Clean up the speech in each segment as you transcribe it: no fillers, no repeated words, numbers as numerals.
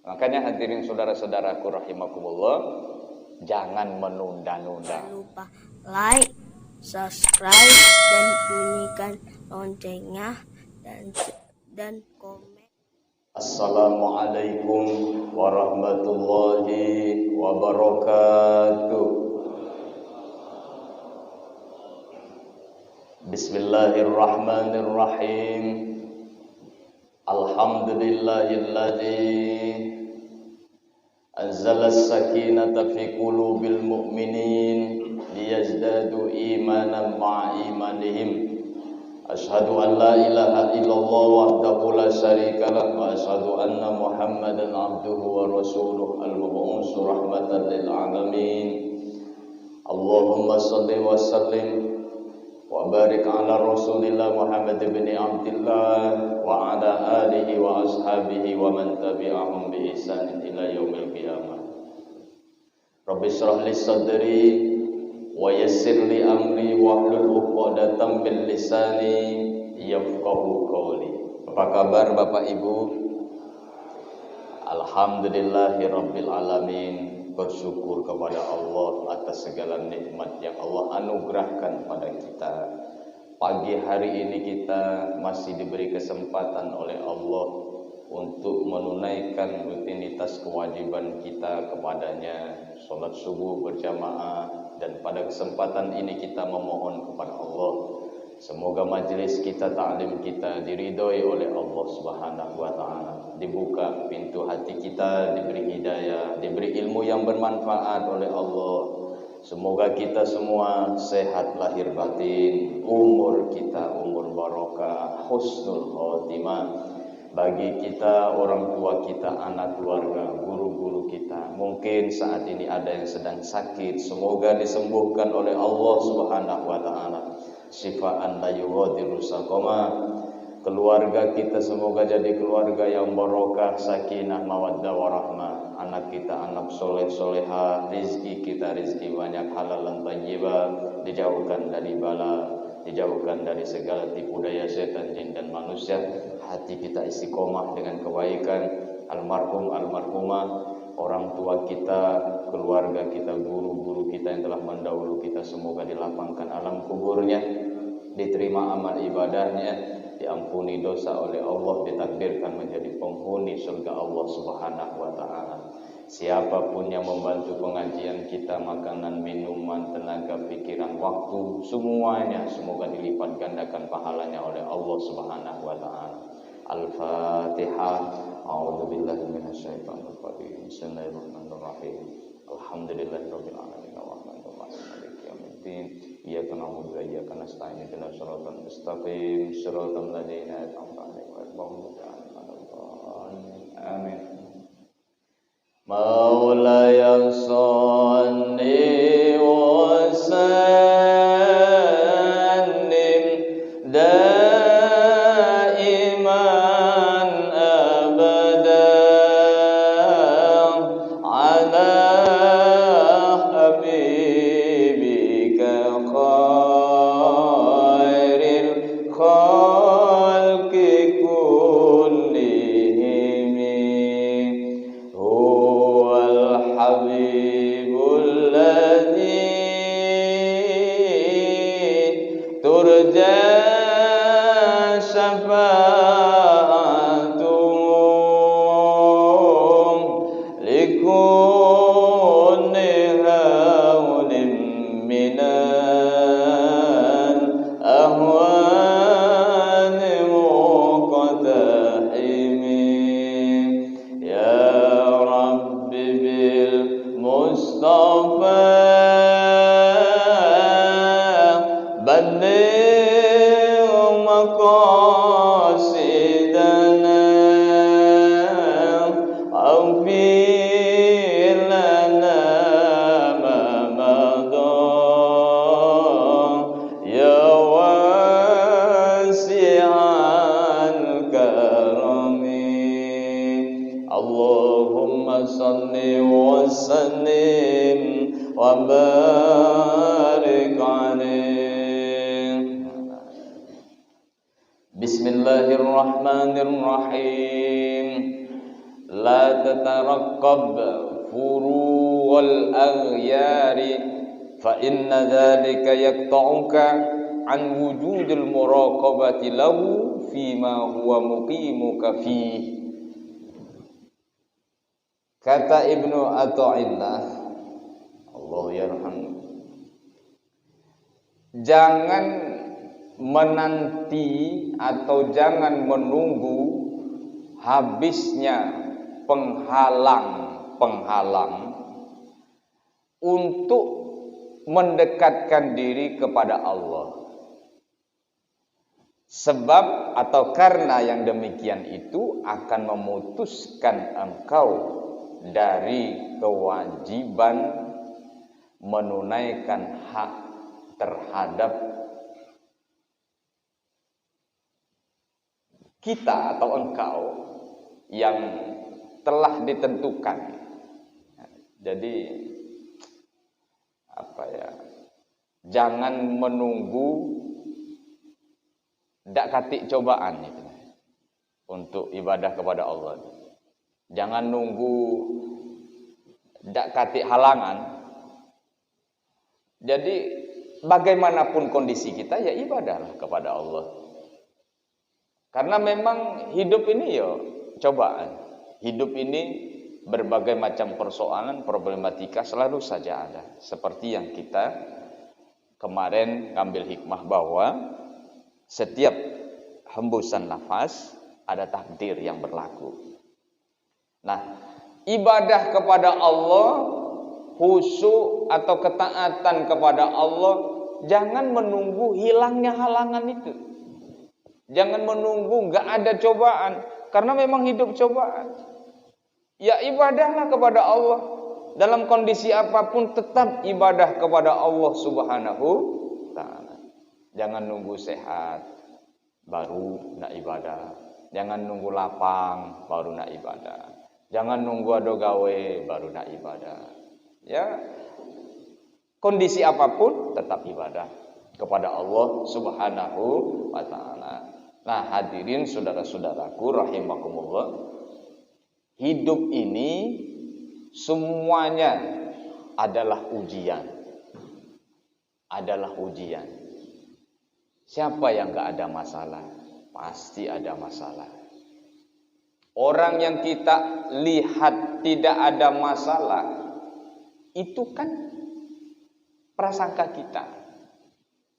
Makanya hadirin saudara-saudaraku rahimakumullah, jangan menunda-nunda. Jangan lupa like, subscribe, dan bunyikan loncengnya dan komen. Assalamualaikum warahmatullahi wabarakatuh. Bismillahirrahmanirrahim. Alhamdulillahilladzi anzala as-sakinata fi qulubil mu'minin liyazdadu imanan ma'a imanihim. Asyhadu an la ilaha illallah wahdahu la syarika lah wa asyhadu anna Muhammadan abduhu wa rasuluh al-mab'uts rahmatan lil alamin. Allahumma shalli wa sallim wa barik ala Rasulillah Muhammad bin Abdullah wa ala alihi wa ashabihi wa man tabi'ahum bi ihsan ila yaumil qiyamah. Rabbi shrah li sadri wa yassir li amri wahlul 'uqdatam min lisani yafqahu qawli. Apa kabar Bapak Ibu? Alhamdulillahirabbil alamin. Bersyukur kepada Allah atas segala nikmat yang Allah anugerahkan pada kita. Pagi hari ini kita masih diberi kesempatan oleh Allah untuk menunaikan rutinitas kewajiban kita kepadanya, sholat subuh berjamaah, dan pada kesempatan ini kita memohon kepada Allah semoga majelis kita, ta'lim kita diridhoi oleh Allah Subhanahu wa taala. Dibuka pintu hati kita, diberi hidayah, diberi ilmu yang bermanfaat oleh Allah. Semoga kita semua sehat lahir batin, umur kita umur barokah, husnul khotimah. Bagi kita, orang tua kita, anak keluarga, guru-guru kita, mungkin saat ini ada yang sedang sakit, semoga disembuhkan oleh Allah Subhanahu wa taala. Syifaan la yughadiru saqama. Keluarga kita semoga jadi keluarga yang barokah, sakinah, mawaddah warahmah. Anak kita anak soleh soleha, rizki kita rizki banyak halal dan thayyibah, dijauhkan dari bala, dijauhkan dari segala tipu daya setan, jin dan manusia. Hati kita istiqomah dengan kebaikan. Almarhum almarhumah, orang tua kita, keluarga kita, guru-guru kita yang telah mendahulu kita, semoga dilapangkan alam kuburnya, diterima amal ibadahnya, diampuni dosa oleh Allah, ditakdirkan menjadi penghuni surga Allah Subhanahu wa taala. Siapapun yang membantu pengajian kita, makanan, minuman, tenaga, pikiran, waktu, semuanya semoga dilipat gandakan pahalanya oleh Allah Subhanahu wa taala. Al-Fatihah. A'udzubillahi minasyaitonir rajim. Bismillahirrahmanirrahim. Alhamdulillahirabbil alamin arrahmanir rahim maliki yaumiddin. Iyyaka na'budu wa iyyaka nasta'in ihdinas siratal mustaqim siratal ladzina an'amta 'alaihim ghairil maghdubi 'alaihim waladdallin. Amin. Maulaya shalli wa sallim daiman abadan ala habibika khairil khalqi kullihim. Huwal habibul ladzi turja syafa'atuhum likulli hawlin minal ahwani muqtahimin. Ya Rabbi bil Mustafa balligh maqasidana aghfir lana ma madha ya wasi'al karami. Allahumma salli wa sallim wa barik alaih. Bismillahirrahmanirrahim. la tataraqqab furu'al aghyari fa inna dzalika yaqta'uka an wujudil muraqabati lahu fima huwa muqimuka fihi. Kata Ibnu Athaillah, Allah yarham, jangan menanti atau jangan menunggu habisnya penghalang untuk mendekatkan diri kepada Allah. Sebab atau karena yang demikian itu akan memutuskan engkau dari kewajiban menunaikan hak terhadap kita atau engkau yang telah ditentukan. Jadi jangan menunggu dak katik cobaan itu untuk ibadah kepada Allah. Jangan nunggu dak katik halangan. Jadi bagaimanapun kondisi kita ya ibadahlah kepada Allah. Karena memang hidup ini ya cobaan. Hidup ini berbagai macam persoalan, problematika selalu saja ada. Seperti yang kita kemarin ngambil hikmah bahwa setiap hembusan nafas ada takdir yang berlaku. Nah, ibadah kepada Allah, khusyuk atau ketaatan kepada Allah, jangan menunggu hilangnya halangan itu. Jangan menunggu nggak ada cobaan, karena memang hidup cobaan. Ya ibadahlah kepada Allah. Dalam kondisi apapun tetap ibadah kepada Allah Subhanahu ta'ala. Jangan nunggu sehat baru nak ibadah. Jangan nunggu lapang baru nak ibadah. Jangan nunggu ada gawe baru nak ibadah. Ya, kondisi apapun tetap ibadah kepada Allah Subhanahu wa ta'ala. Nah, hadirin saudara-saudaraku rahimakumullah, hidup ini semuanya adalah ujian. Adalah ujian. Siapa yang enggak ada masalah? Pasti ada masalah. Orang yang kita lihat tidak ada masalah, itu kan prasangka kita.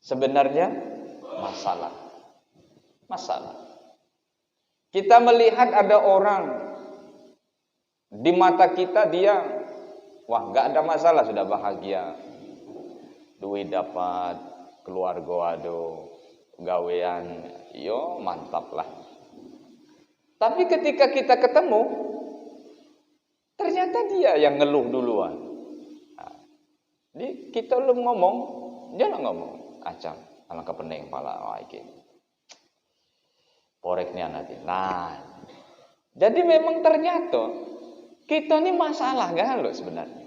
Sebenarnya masalah. Kita melihat ada orang di mata kita dia, wah nggak ada masalah, sudah bahagia. Duit dapat, keluarga ada, gawean, yo mantap lah. Tapi ketika kita ketemu, ternyata dia yang ngeluh duluan. Nah, kita belum ngomong, dia lah ngomong. Acam, alangkah pening pala iki. Poreknya nanti. Nah, jadi memang ternyata kita ini masalah gak lo sebenarnya.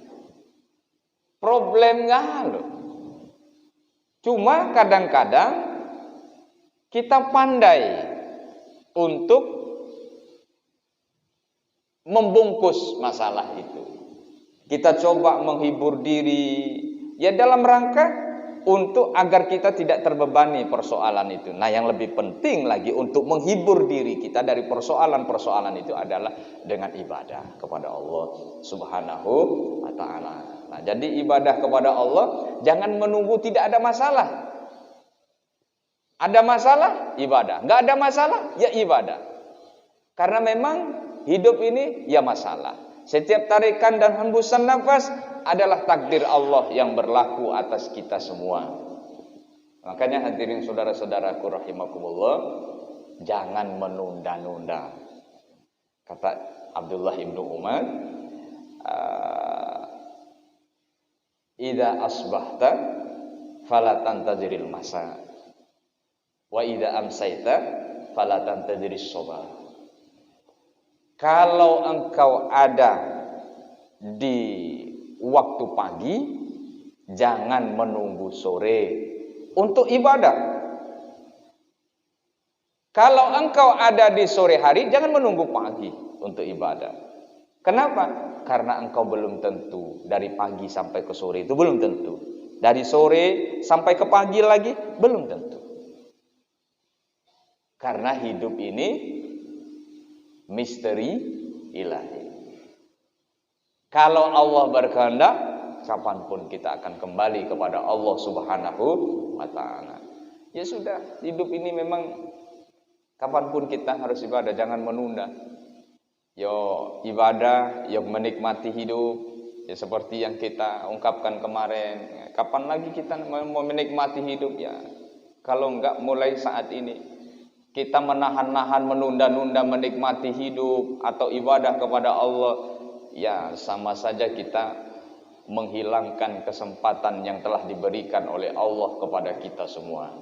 Problem gak lo. Cuma kadang-kadang kita pandai untuk membungkus masalah itu. Kita coba menghibur diri, ya dalam rangka untuk agar kita tidak terbebani persoalan itu. Nah, yang lebih penting lagi untuk menghibur diri kita dari persoalan-persoalan itu adalah dengan ibadah kepada Allah Subhanahu wa ta'ala. Nah, jadi ibadah kepada Allah jangan menunggu tidak ada masalah. Ada masalah, ibadah. Enggak ada masalah, ya ibadah. Karena memang hidup ini ya masalah. Setiap tarikan dan hembusan nafas adalah takdir Allah yang berlaku atas kita semua. Makanya hadirin saudara-saudaraku rahimakumullah, jangan menunda-nunda. Kata Abdullah ibnu Umar, idza asbahta fala tantaziril masa wa idza amsayta fala tantaziris sabah. Kalau engkau ada di waktu pagi, jangan menunggu sore untuk ibadah. Kalau engkau ada di sore hari, jangan menunggu pagi untuk ibadah. Kenapa? Karena engkau belum tentu dari pagi sampai ke sore itu belum tentu. Dari sore sampai ke pagi lagi belum tentu. Karena hidup ini misteri ilahi. Kalau Allah berkehendak, kapanpun kita akan kembali kepada Allah Subhanahu wa ta'ala. Ya sudah, hidup ini memang kapanpun kita harus ibadah, jangan menunda. Yo ibadah, yo menikmati hidup, ya seperti yang kita ungkapkan kemarin. Kapan lagi kita mau menikmati hidup ya? Kalau enggak mulai saat ini, kita menahan-nahan, menunda-nunda menikmati hidup atau ibadah kepada Allah, ya sama saja kita menghilangkan kesempatan yang telah diberikan oleh Allah kepada kita semua.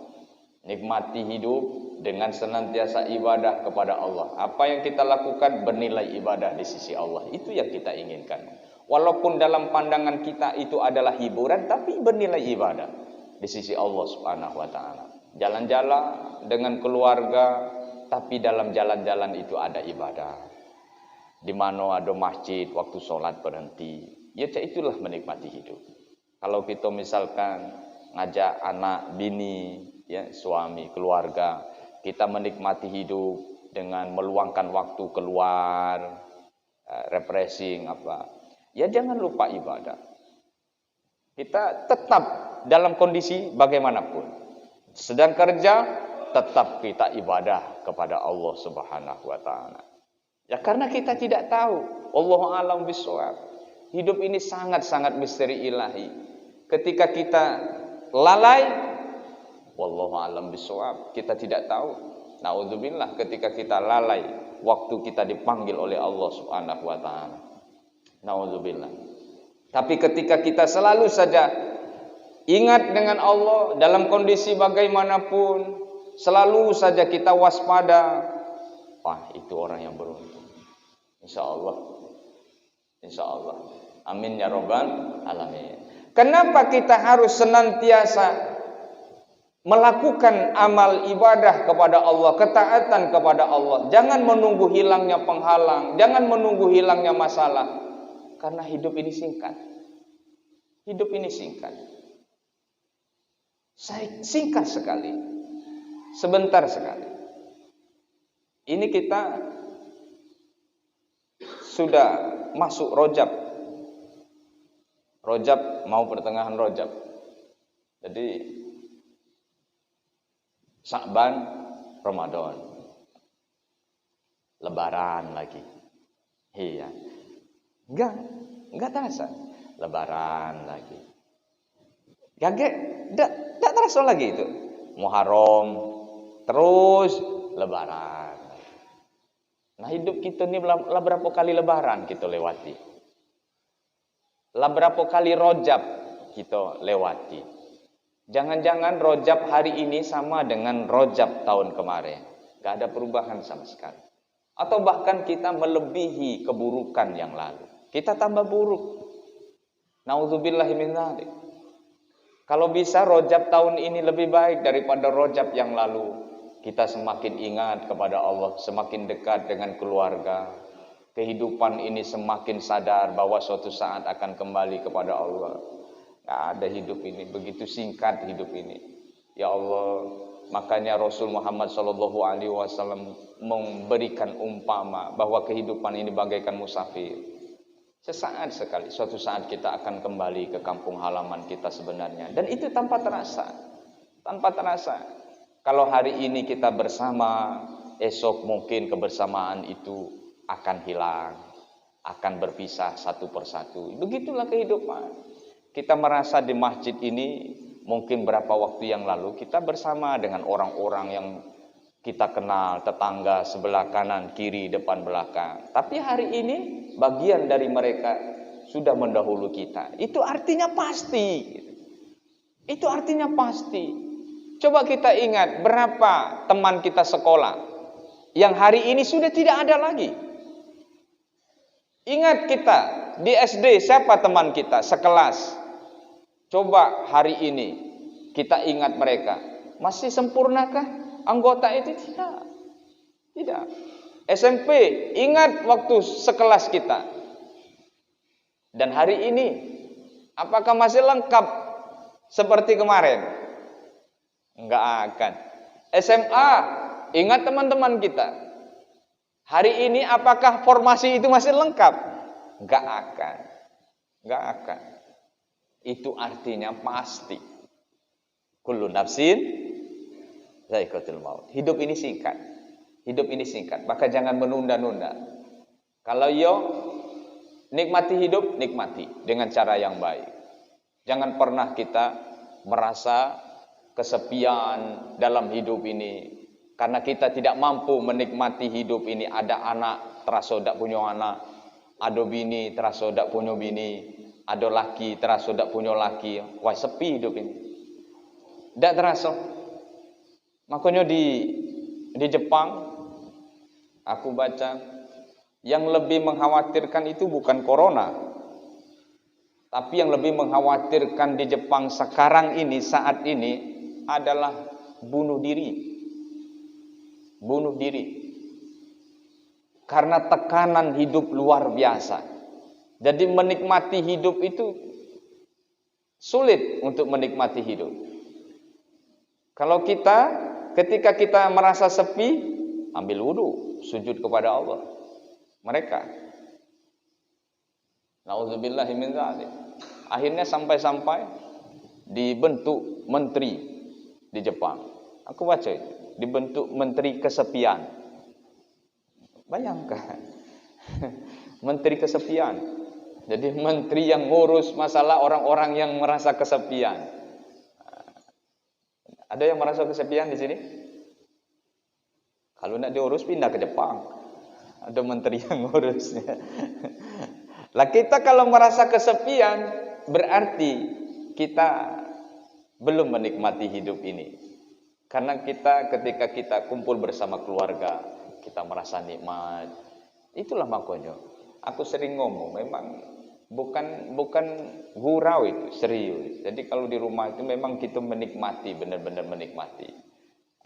Nikmati hidup dengan senantiasa ibadah kepada Allah. Apa yang kita lakukan bernilai ibadah di sisi Allah. Itu yang kita inginkan. Walaupun dalam pandangan kita itu adalah hiburan, tapi bernilai ibadah di sisi Allah Subhanahu wa ta'ala. Jalan-jalan dengan keluarga, tapi dalam jalan-jalan itu ada ibadah. Di mana ada masjid, waktu sholat berhenti. Ya itulah menikmati hidup. Kalau kita misalkan ngajak anak, bini, ya suami, keluarga, kita menikmati hidup dengan meluangkan waktu keluar, refreshing apa. Ya jangan lupa ibadah. Kita tetap dalam kondisi bagaimanapun. Sedang kerja, tetap kita ibadah kepada Allah Subhanahu wa ta'ala. Ya karena kita tidak tahu. Wallahu a'lam bishawab. Hidup ini sangat-sangat misteri ilahi. Ketika kita lalai, wallahu a'lam bishawab, kita tidak tahu. Naudzubillah, ketika kita lalai, waktu kita dipanggil oleh Allah Subhanahu wa ta'ala. Naudzubillah. Tapi ketika kita selalu saja ingat dengan Allah dalam kondisi bagaimanapun, selalu saja kita waspada, wah itu orang yang beruntung. Insyaallah. Insyaallah. Amin ya rabbal alamin. Kenapa kita harus senantiasa melakukan amal ibadah kepada Allah, ketaatan kepada Allah? Jangan menunggu hilangnya penghalang, jangan menunggu hilangnya masalah. Karena hidup ini singkat. Hidup ini singkat. Singkat sekali. Sebentar sekali. Ini kita sudah masuk Rajab. Rajab mau pertengahan Rajab. Jadi Sya'ban, Ramadan. Lebaran lagi. Iya. Enggak terasa. Lebaran lagi. Enggak terasa lagi itu. Muharram, terus Lebaran. Nah hidup kita ini lah berapa kali Lebaran kita lewati. Lah berapa kali Rajab kita lewati. Jangan-jangan Rajab hari ini sama dengan Rajab tahun kemarin. Gak ada perubahan sama sekali. Atau bahkan kita melebihi keburukan yang lalu. Kita tambah buruk. Nauzubillahi min dzalik. Kalau bisa Rajab tahun ini lebih baik daripada Rajab yang lalu. Kita semakin ingat kepada Allah, semakin dekat dengan keluarga. Kehidupan ini semakin sadar bahwa suatu saat akan kembali kepada Allah. Gak ada hidup ini, begitu singkat hidup ini. Ya Allah, makanya Rasul Muhammad SAW memberikan umpama bahwa kehidupan ini bagaikan musafir. Sesaat sekali, suatu saat kita akan kembali ke kampung halaman kita sebenarnya. Dan itu tanpa terasa. Tanpa terasa. Kalau hari ini kita bersama, esok mungkin kebersamaan itu akan hilang. Akan berpisah satu persatu. Begitulah kehidupan. Kita merasa di masjid ini mungkin berapa waktu yang lalu kita bersama dengan orang-orang yang kita kenal, tetangga sebelah kanan, kiri, depan, belakang. Tapi hari ini bagian dari mereka sudah mendahulu kita. Itu artinya pasti. Itu artinya pasti. Coba kita ingat berapa teman kita sekolah yang hari ini sudah tidak ada lagi. Ingat kita di SD siapa teman kita sekelas. Coba hari ini kita ingat mereka. Masih sempurnakah anggota itu? Tidak. Tidak. SMP, ingat waktu sekelas kita. Dan hari ini, apakah masih lengkap seperti kemarin? Enggak akan. SMA, ingat teman-teman kita. Hari ini apakah formasi itu masih lengkap? Enggak akan. Enggak akan. Itu artinya pasti. Kullu nafsin za'iqatul maut. Hidup ini singkat. Hidup ini singkat. Maka jangan menunda-nunda. Kalau nikmati hidup, nikmati dengan cara yang baik. Jangan pernah kita merasa kesepian dalam hidup ini. Karena kita tidak mampu menikmati hidup ini. Ada anak, terasa tidak punya anak. Ada bini, terasa tidak punya bini. Ada laki, terasa tidak punya laki. Wah, sepi hidup ini. Tidak terasa. Makanya di Jepang, aku baca, yang lebih mengkhawatirkan itu bukan corona. Tapi yang lebih mengkhawatirkan di Jepang sekarang ini, saat ini, adalah bunuh diri. Bunuh diri. Karena tekanan hidup luar biasa. Jadi menikmati hidup itu sulit untuk menikmati hidup. Kalau ketika kita merasa sepi, ambil wudu, sujud kepada Allah. Mereka. Nauzubillahi min dzalik. Akhirnya sampai-sampai dibentuk menteri di Jepang. Aku baca itu. Dibentuk menteri kesepian. Bayangkan. Menteri kesepian. Jadi menteri yang ngurus masalah orang-orang yang merasa kesepian. Ada yang merasa kesepian di sini? Kalau nak diurus pindah ke Jepang. Ada menteri yang ngurusnya. Lah kita kalau merasa kesepian berarti kita belum menikmati hidup ini. Karena ketika kita kumpul bersama keluarga, kita merasa nikmat. Itulah makanya aku sering ngomong, memang bukan gurau itu, serius. Jadi kalau di rumah itu memang kita menikmati, benar-benar menikmati.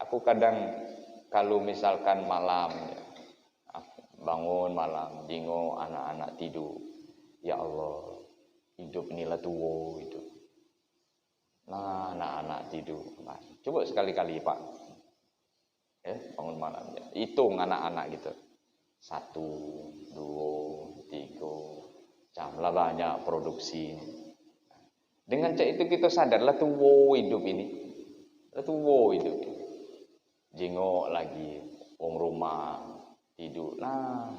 Aku kadang kalau misalkan malam, bangun malam, jingo anak-anak tidur. Ya Allah, hidup inilah tua itu. Nah, anak-anak tidur. Nah, coba sekali-kali Pak, bangun malam. Hitung anak-anak gitu. 1, 2, 3 jam lah banyak produksi. Dengan cara itu kita sadarlah tua hidup ini. Tua hidup ini. Jengok lagi orang rumah tidur lah,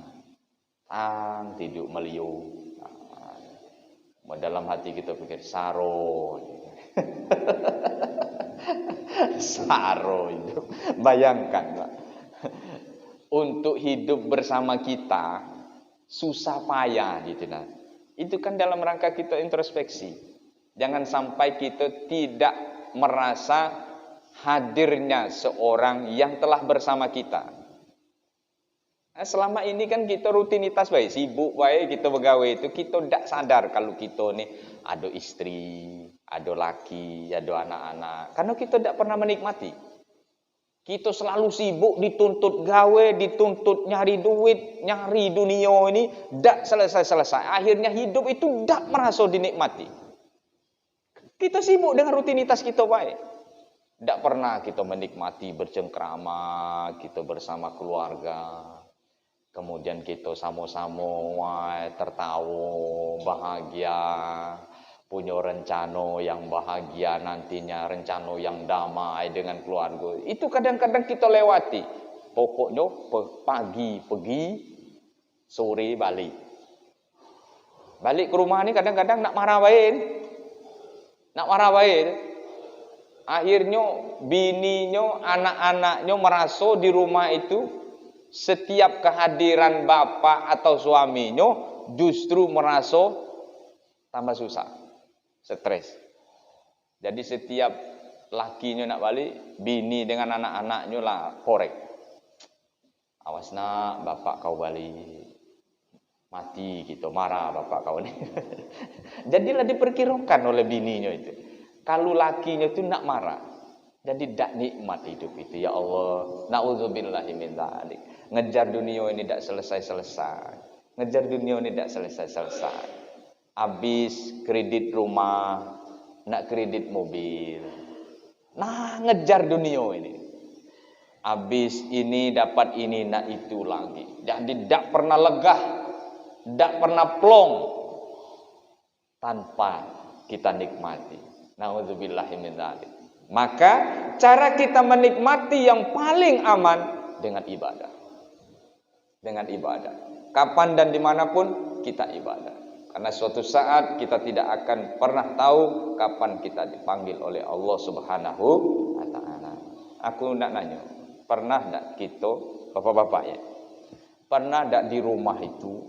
tidur meliu. Dalam hati kita pikir saro. Saro itu. Bayangkan Pak. Untuk hidup bersama kita susah payah gitu nah. Itu kan dalam rangka kita introspeksi. Jangan sampai kita tidak merasa hadirnya seorang yang telah bersama kita. Nah, selama ini kan kita rutinitas baik, sibuk baik, kita begawe itu kita tidak sadar kalau kita nih ada istri, ada laki, ada anak-anak. Karena kita tidak pernah menikmati. Kita selalu sibuk dituntut gawe, dituntut nyari duit, nyari dunia ini tidak selesai-selesai. Akhirnya hidup itu tidak merasa dinikmati. Kita sibuk dengan rutinitas kita baik. Tidak pernah kita menikmati bercengkrama, kita bersama keluarga. Kemudian kita sama-sama tertawa, bahagia, punya rencana yang bahagia nantinya, rencana yang damai dengan keluarga. Itu kadang-kadang kita lewati. Pokoknya pagi pergi, sore balik. Balik ke rumah ini kadang-kadang nak marah baik. Nak marah baik. Akhirnya bininya, anak-anaknya merasa di rumah itu setiap kehadiran bapak atau suaminya justru merasa tambah susah, stres. Jadi setiap lakinya nak balik, bini dengan anak-anaknya lah korek. Awas nak, bapak kau balik. Mati kita marah bapak kau ni. Jadilah diperkirakan oleh bininya itu. Kalau lakinya itu nak marah, jadi tidak nikmat hidup itu. Ya Allah, na'udzubillahi min dzalik. Ngejar dunia ini tidak selesai-selesai. Ngejar dunia ini tidak selesai-selesai. habis kredit rumah, nak kredit mobil. Nah, ngejar dunia ini. Habis ini dapat ini, nak itu lagi. Jadi tidak pernah legah, tidak pernah plong tanpa kita nikmati. Nauzubillahi min dzalik. Maka cara kita menikmati yang paling aman dengan ibadah. Dengan ibadah. Kapan dan dimanapun kita ibadah. Karena suatu saat kita tidak akan pernah tahu kapan kita dipanggil oleh Allah Subhanahu wa ta'ala. Aku nak nanya, pernah tak kita, bapak-bapak ya, pernah tak di rumah itu,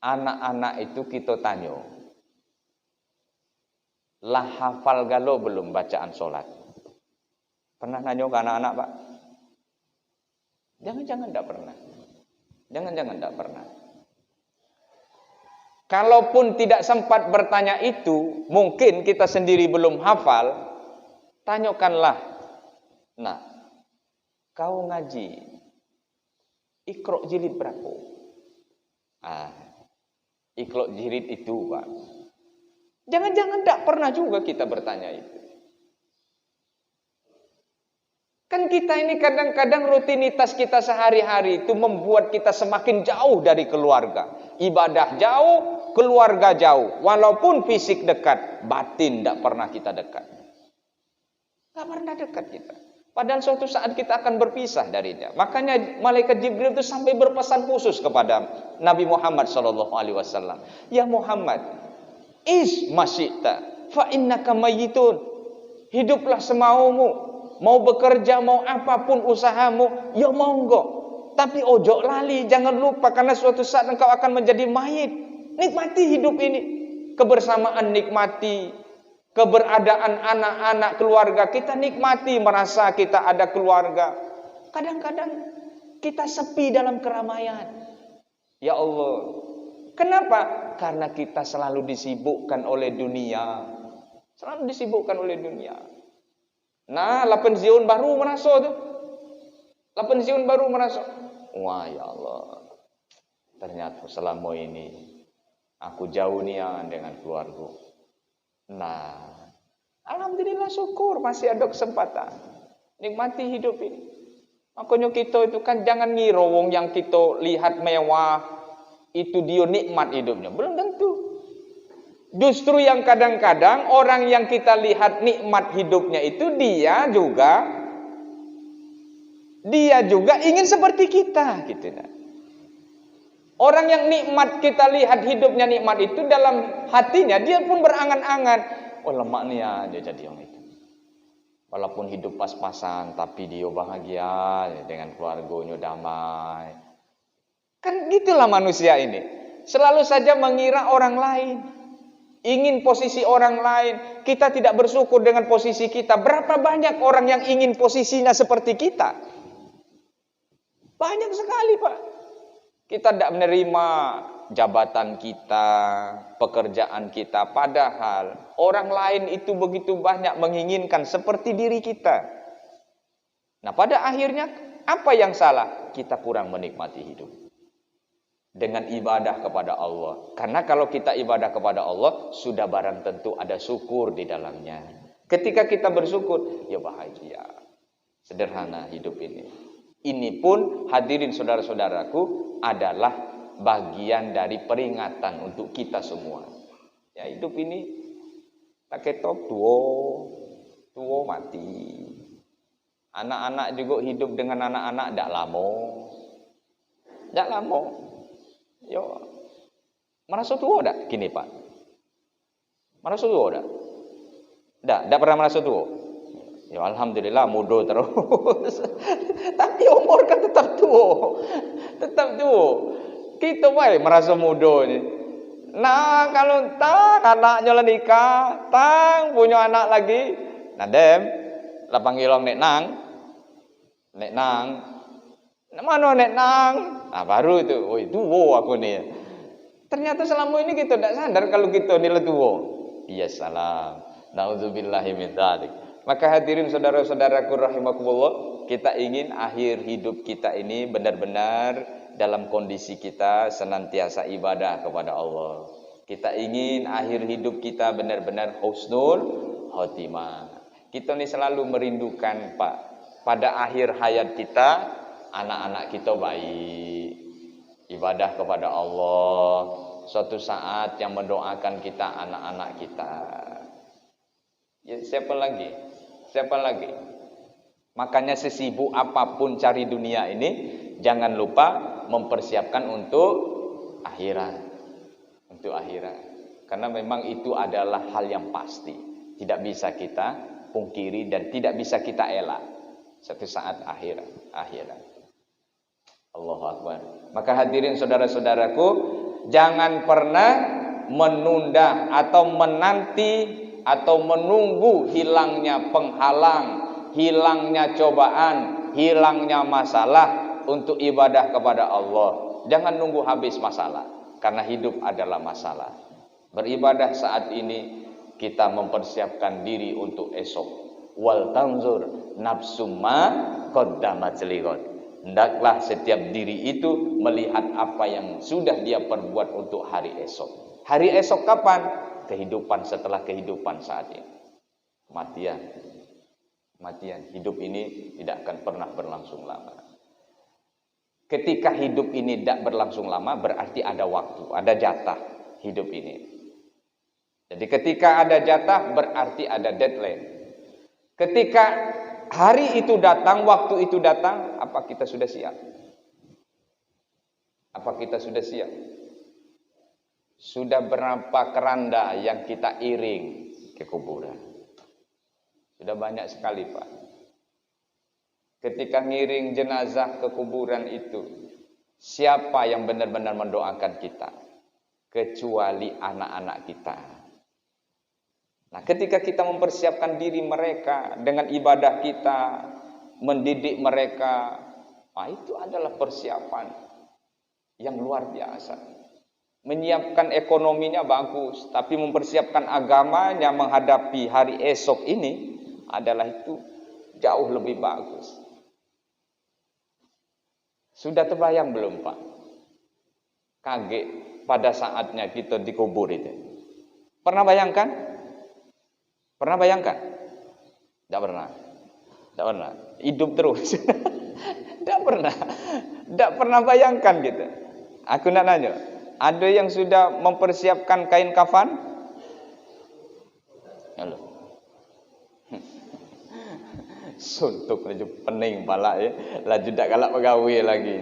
anak-anak itu kita tanya, lah hafal galo belum bacaan sholat? Pernah nanya ke anak-anak, Pak? Jangan-jangan tak pernah. Jangan-jangan tak pernah. Kalaupun tidak sempat bertanya itu, mungkin kita sendiri belum hafal, tanyakanlah. Nah, kau ngaji, Iqra jilid berapa? Iqra jilid itu, Pak. Jangan-jangan tak pernah juga kita bertanya itu. Kan kita ini kadang-kadang rutinitas kita sehari-hari itu membuat kita semakin jauh dari keluarga. Ibadah jauh, keluarga jauh. Walaupun fisik dekat, batin tidak pernah kita dekat. Tidak pernah dekat kita. Padahal suatu saat kita akan berpisah darinya. Makanya malaikat Jibril itu sampai berpesan khusus kepada Nabi Muhammad SAW. Ya Muhammad, is masyita, fa innaka mayyitun. Hiduplah semaumu. Mau bekerja, mau apapun usahamu, ya monggo. Tapi ojo lali, jangan lupa, karena suatu saat engkau akan menjadi mayit. Nikmati hidup ini. Kebersamaan nikmati. Keberadaan anak-anak keluarga kita nikmati, merasa kita ada keluarga. Kadang-kadang kita sepi dalam keramaian. Ya Allah. Kenapa? Karena kita selalu disibukkan oleh dunia. Selalu disibukkan oleh dunia. Nah, lah pensiun baru merasa tu. Lah pensiun baru merasa. Wah, ya Allah. Ternyata selama ini aku jauh nian dengan keluarga. Nah, alhamdulillah syukur masih ada kesempatan. Nikmati hidup ini. Makanya kita itu kan jangan ngira wong yang kita lihat mewah itu dia nikmat hidupnya. Belum tentu. Justru yang kadang-kadang orang yang kita lihat nikmat hidupnya itu dia juga ingin seperti kita gitu. Orang yang nikmat kita lihat hidupnya nikmat itu dalam hatinya dia pun berangan-angan, oh lemak nih aja jadi yang itu. Walaupun hidup pas-pasan tapi dia bahagia dengan keluarganya damai. Kan gitulah manusia ini. Selalu saja mengira orang lain. Ingin posisi orang lain, kita tidak bersyukur dengan posisi kita. Berapa banyak orang yang ingin posisinya seperti kita? Banyak sekali, Pak. Kita tidak menerima jabatan kita, pekerjaan kita. Padahal orang lain itu begitu banyak menginginkan seperti diri kita. Nah, pada akhirnya apa yang salah? Kita kurang menikmati hidup. Dengan ibadah kepada Allah. Karena kalau kita ibadah kepada Allah, sudah barang tentu ada syukur di dalamnya. Ketika kita bersyukur, ya bahagia. Sederhana hidup ini. Ini pun hadirin saudara-saudaraku adalah bagian dari peringatan untuk kita semua. Ya hidup ini tak ketok tua mati. Anak-anak juga hidup dengan anak-anak tidak lama. Tidak lama. Yo, merasa tua tak? Gini Pak, merasa tua tak? Tak pernah merasa tua. Ya alhamdulillah muda terus. Tapi umur kan tetap tua, Kita merasa muda ni. Nah kalau tak anaknya lah nikah, tang punya anak lagi, nadem, lah panggil orang nek nang. Mana nek nang? Nah baru itu, oh itu aku nih. Ternyata selama ini kita tidak sadar kalau kita nilai tua. Iya salam. Nauzubillahi min dzalik. Maka hadirin saudara-saudaraku rahimakumullah, kita ingin akhir hidup kita ini benar-benar dalam kondisi kita senantiasa ibadah kepada Allah. Kita ingin akhir hidup kita benar-benar husnul khotimah. Kita ini selalu merindukan Pak, pada akhir hayat kita, anak-anak kita baik, ibadah kepada Allah. Suatu saat yang mendoakan kita anak-anak kita. Ya, siapa lagi? Siapa lagi? Makanya sesibuk apapun cari dunia ini, jangan lupa mempersiapkan untuk akhirat. Untuk akhirat. Karena memang itu adalah hal yang pasti. Tidak bisa kita pungkiri dan tidak bisa kita elak. Satu saat akhirat. Allahu Akbar. Maka hadirin saudara-saudaraku, jangan pernah menunda atau menanti atau menunggu hilangnya penghalang, hilangnya cobaan, hilangnya masalah untuk ibadah kepada Allah. Jangan nunggu habis masalah, karena hidup adalah masalah. Beribadah saat ini, kita mempersiapkan diri untuk esok. Wal tanzur nafsumma qaddamat lighad. Hendaklah setiap diri itu melihat apa yang sudah dia perbuat untuk hari esok. Hari esok kapan? Kehidupan setelah kehidupan saat ini. Kematian. Hidup ini tidak akan pernah berlangsung lama. Ketika hidup ini tidak berlangsung lama, berarti ada waktu, ada jatah hidup ini. Jadi ketika ada jatah, berarti ada deadline. Ketika hari itu datang, waktu itu datang, apa kita sudah siap? Apa kita sudah siap? Sudah berapa keranda yang kita iring ke kuburan? Sudah banyak sekali, Pak. Ketika ngiring jenazah ke kuburan itu, siapa yang benar-benar mendoakan kita? Kecuali anak-anak kita. Nah, ketika kita mempersiapkan diri mereka dengan ibadah kita, mendidik mereka, nah itu adalah persiapan yang luar biasa. Menyiapkan ekonominya bagus, tapi mempersiapkan agamanya menghadapi hari esok ini adalah itu jauh lebih bagus. Sudah terbayang belum, Pak? Kaget pada saatnya kita dikubur itu. Pernah bayangkan? Pernah bayangkan? Tidak pernah. Tidak pernah. Hidup terus. Tidak pernah. Tidak pernah bayangkan gitu. Aku nak nanya, ada yang sudah mempersiapkan kain kafan? Halo. Suntuk laju pening pala ya. Laju dak galak pegawai lagi.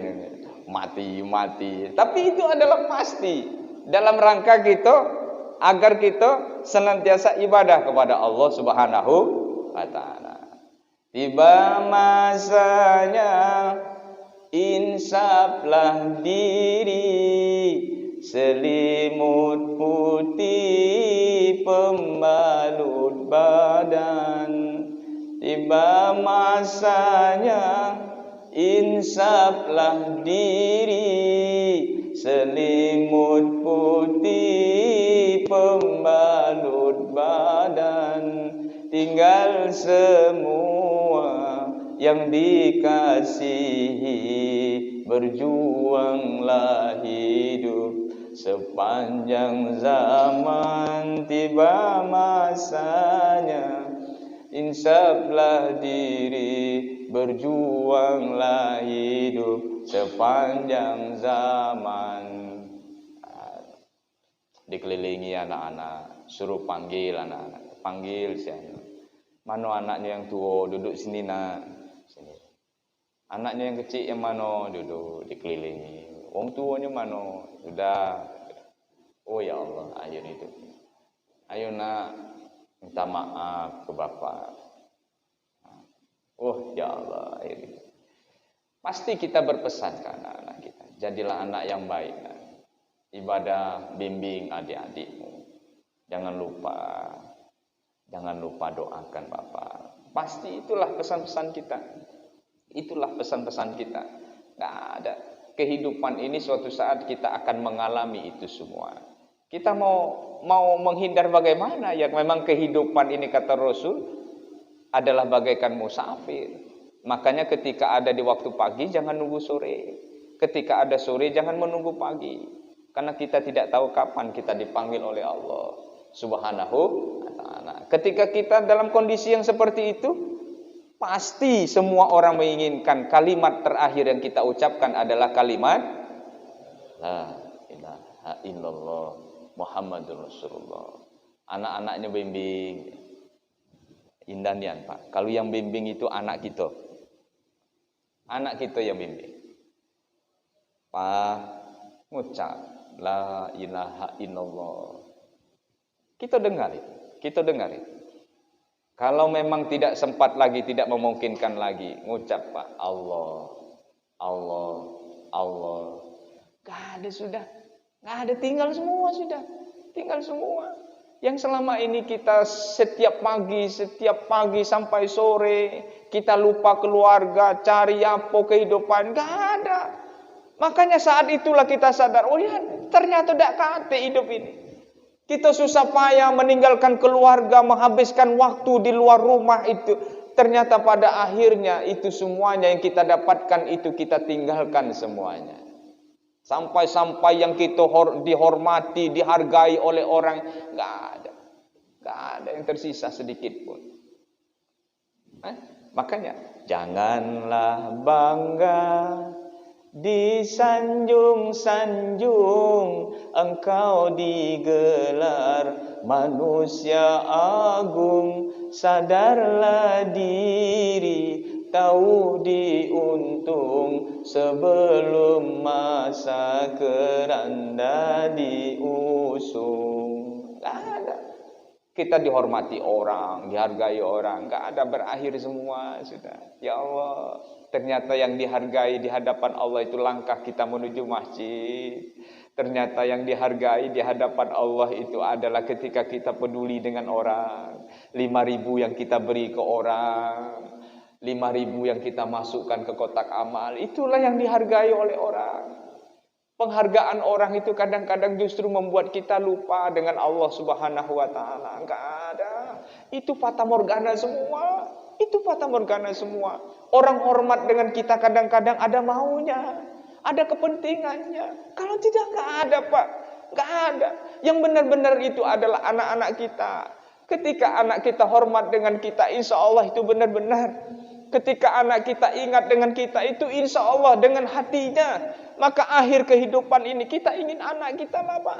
Mati. Tapi itu adalah pasti. Dalam rangka kita, agar kita senantiasa ibadah kepada Allah Subhanahu wa ta'ala. Tiba masanya, insaflah diri, selimut putih pembalut badan. Tiba masanya, insaflah diri, selimut putih pembalut badan. Tinggal semua yang dikasihi, berjuanglah hidup sepanjang zaman. Tiba masanya, insaflah diri, berjuanglah hidup sepanjang zaman. Dikelilingi anak-anak, suruh panggil anak-anak, panggil siapa? Mana anaknya yang tua, duduk sini nak, sini. Anaknya yang kecil yang mana, duduk, dikelilingi. Orang tuanya mana, sudah. Oh ya Allah, akhir itu. Ayo nak, minta maaf ke bapak. Oh ya Allah, akhir itu. Pasti kita berpesan ke anak-anak kita, jadilah anak yang baik. Ibadah, bimbing adik-adikmu. Jangan lupa doakan bapak. Pasti itulah pesan-pesan kita. Itulah pesan-pesan kita. Nggak ada. Kehidupan ini suatu saat kita akan mengalami itu semua. Kita mau menghindar bagaimana? Ya memang kehidupan ini kata Rasul adalah bagaikan musafir. Makanya ketika ada di waktu pagi jangan nunggu sore. Ketika ada sore jangan menunggu pagi. Karena kita tidak tahu kapan kita dipanggil oleh Allah Subhanahu wa ta'ala. Ketika kita dalam kondisi yang seperti itu, pasti semua orang menginginkan kalimat terakhir yang kita ucapkan adalah kalimat La ilaha illallah Muhammadur Rasulullah. Anak-anaknya bimbing. Indah nian Pak. Kalau yang bimbing itu anak kita. Anak kita yang bimbing. Pak, ngucap La ilaha illallah. Kita dengar itu. Kalau memang tidak sempat lagi, tidak memungkinkan lagi, ngucap Pak, Allah. Gak ada sudah. Gak ada, tinggal semua sudah. Tinggal semua. Yang selama ini kita setiap pagi sampai sore, kita lupa keluarga, cari apa kehidupan, gak ada. Makanya saat itulah kita sadar, oh ya ternyata tidak kate hidup ini. Kita susah payah meninggalkan keluarga, menghabiskan waktu di luar rumah itu. Ternyata pada akhirnya itu semuanya yang kita dapatkan itu kita tinggalkan semuanya. Sampai-sampai yang kita dihormati, dihargai oleh orang, gak ada yang tersisa sedikit pun. Makanya janganlah bangga disanjung-sanjung, engkau digelar manusia agung. Sadarlah diri, tahu diuntung, sebelum masa keranda diusung. Gak ada. Kita dihormati orang, dihargai orang, gak ada, berakhir semua sudah. Ya Allah, ternyata yang dihargai di hadapan Allah itu langkah kita menuju masjid. Ternyata yang dihargai di hadapan Allah itu adalah ketika kita peduli dengan orang. 5.000 yang kita beri ke orang, 5.000 yang kita masukkan ke kotak amal, itulah yang dihargai oleh orang. Penghargaan orang itu kadang-kadang justru membuat kita lupa dengan Allah Subhanahu wa ta'ala. Enggak ada. Itu fata morgana semua. Orang hormat dengan kita kadang-kadang ada maunya, ada kepentingannya. Kalau tidak, enggak ada Pak. Enggak ada. Yang benar-benar itu adalah anak-anak kita. Ketika anak kita hormat dengan kita, insya Allah itu benar-benar. Ketika anak kita ingat dengan kita, itu insya Allah dengan hatinya. Maka akhir kehidupan ini kita ingin anak kita lah Pak.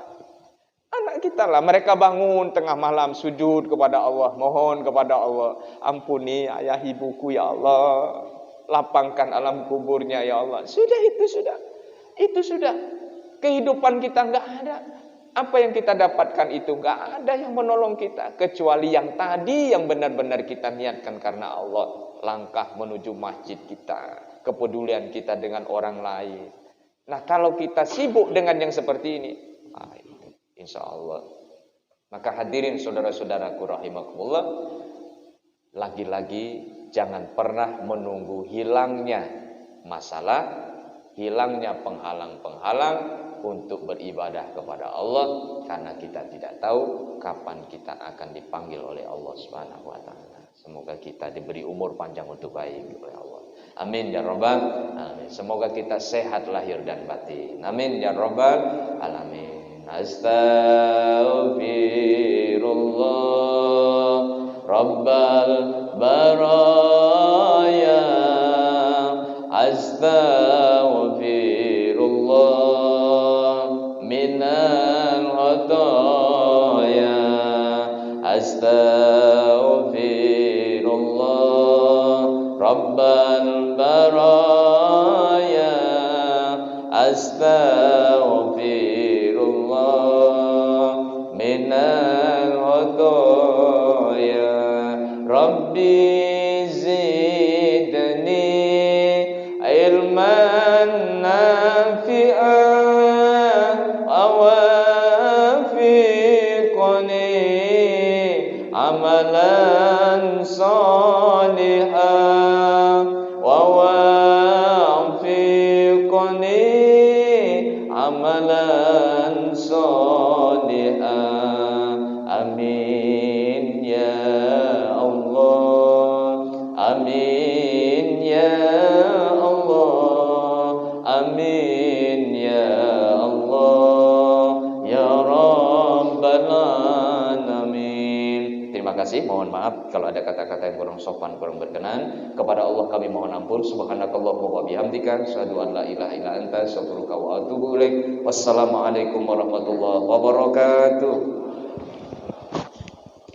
Anak kita lah, mereka bangun tengah malam sujud kepada Allah, mohon kepada Allah, ampuni ayah ibuku ya Allah, lapangkan alam kuburnya ya Allah. Itu sudah. Kehidupan kita enggak ada. Apa yang kita dapatkan itu enggak ada yang menolong kita, kecuali yang tadi yang benar-benar kita niatkan karena Allah. Langkah menuju masjid kita, kepedulian kita dengan orang lain. Nah, kalau kita sibuk dengan yang seperti ini, insya Allah. Maka hadirin saudara-saudaraku rahimakumullah, lagi-lagi jangan pernah menunggu hilangnya masalah, hilangnya penghalang-penghalang untuk beribadah kepada Allah, karena kita tidak tahu kapan kita akan dipanggil oleh Allah Subhanahu wa ta'ala. Semoga kita diberi umur panjang untuk baik oleh Allah. Amin ya rabbal alamin. Semoga kita sehat lahir dan batin. Amin ya rabbal alamin. Astaghfirullah rabbal baraya. Astaghfirullah minal khataya. Astaghfirullah rabbal baraya. Astaghfirullah minal khataya. Rabbi zidni ilman nafi'an awafiqni amalan salihan wa wafiqni amalan salihan. Amin ya Allah. Amin ya Allah. Amin ya Allah. kasih, mohon maaf kalau ada kata-kata yang kurang sopan, kurang berkenan. Kepada Allah kami mohon ampun. Subhanakallahumma wa bihamdika, asyhadu an la ilaha illa anta, astaghfiruka wa atubu ilaik. Wassalamualaikum warahmatullahi wabarakatuh.